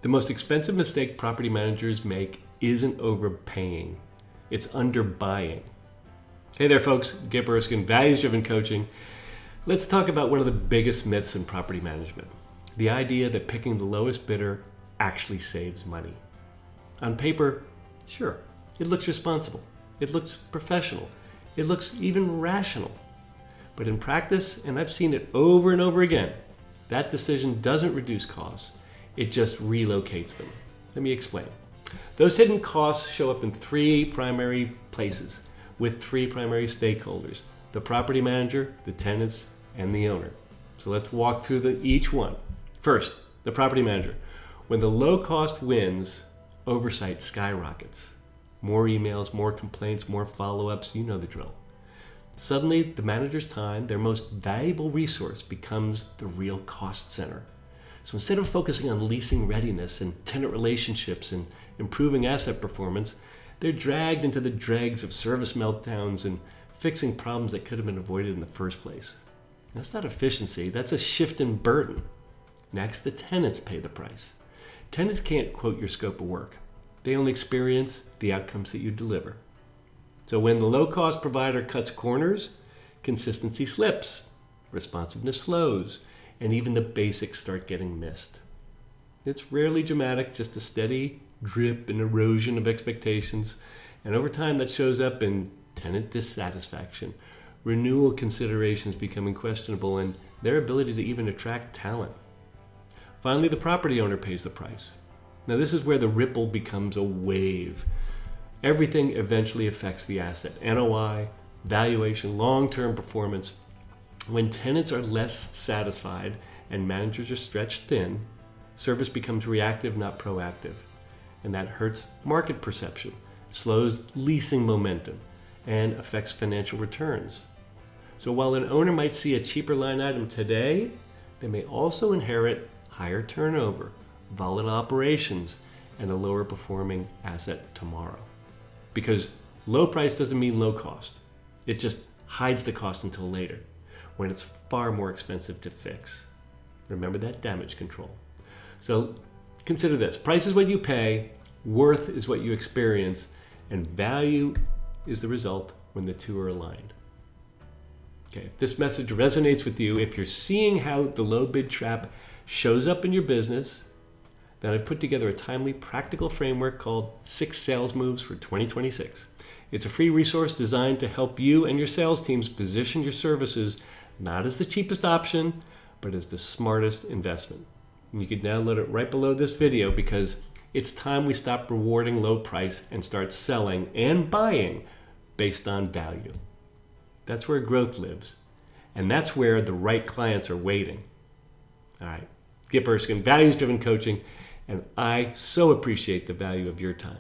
The most expensive mistake property managers make isn't overpaying, it's underbuying. Hey there folks, 𝗪𝗵𝗲𝗿𝗲, values-driven coaching. Let's talk about one of the biggest myths in property management. The idea that picking the lowest bidder actually saves money. On paper, sure, it looks responsible, it looks professional, it looks even rational. But in practice, and I've seen it over and over again, that decision doesn't reduce costs, it just relocates them. Let me explain. Those hidden costs show up in three primary places with three primary stakeholders: the property manager, the tenants, and the owner. So let's walk through each one. First, the property manager. When the low cost wins, oversight skyrockets. More emails, more complaints, more follow-ups, you know the drill. Suddenly, the manager's time, their most valuable resource, becomes the real cost center. So instead of focusing on leasing readiness and tenant relationships and improving asset performance, they're dragged into the dregs of service meltdowns and fixing problems that could have been avoided in the first place. That's not efficiency, that's a shift in burden. Next, the tenants pay the price. Tenants can't quote your scope of work. They only experience the outcomes that you deliver. So when the low-cost provider cuts corners, consistency slips, responsiveness slows, and even the basics start getting missed. It's rarely dramatic, just a steady drip and erosion of expectations, and over time that shows up in tenant dissatisfaction, renewal considerations becoming questionable, and their ability to even attract talent. Finally, the property owner pays the price. Now this is where the ripple becomes a wave. Everything eventually affects the asset: NOI, valuation, long-term performance. When tenants are less satisfied and managers are stretched thin, service becomes reactive, not proactive. And that hurts market perception, slows leasing momentum, and affects financial returns. So while an owner might see a cheaper line item today, they may also inherit higher turnover, volatile operations, and a lower performing asset tomorrow. Because low price doesn't mean low cost. It just hides the cost until later, when it's far more expensive to fix. Remember that damage control. So consider this: price is what you pay, worth is what you experience, and value is the result when the two are aligned. Okay, if this message resonates with you, if you're seeing how the low bid trap shows up in your business, then I've put together a timely, practical framework called 6 Sales Moves for 2026. It's a free resource designed to help you and your sales teams position your services not as the cheapest option, but as the smartest investment. And you can download it right below this video, because it's time we stop rewarding low price and start selling and buying based on value. That's where growth lives, and that's where the right clients are waiting. All right, 𝗪𝗲𝗿𝗲, values-driven coaching, and I so appreciate the value of your time.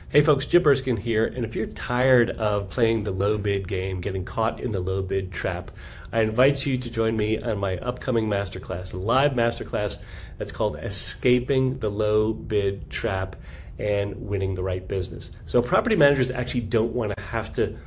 Hey folks, 𝗪𝗲𝗿𝗲 here, and if you're tired of playing the low bid game, getting caught in the low bid trap, I invite you to join me on my upcoming masterclass, a live masterclass that's called Escaping the Low Bid Trap and Winning the Right Business. So property managers actually don't want to have to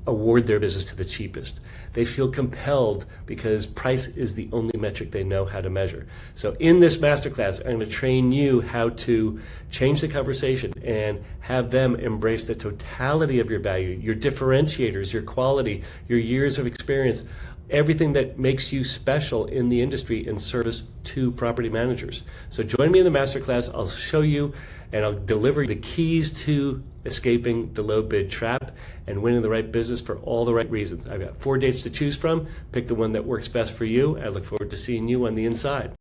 award their business to the cheapest. They feel compelled because price is the only metric they know how to measure. So in this masterclass, I'm going to train you how to change the conversation and have them embrace the totality of your value, your differentiators, your quality, your years of experience, everything that makes you special in the industry in service to property managers. So join me in the masterclass. I'll show you and I'll deliver the keys to escaping the low bid trap and winning the right business for all the right reasons. I've got 4 dates to choose from. Pick the one that works best for you. I look forward to seeing you on the inside.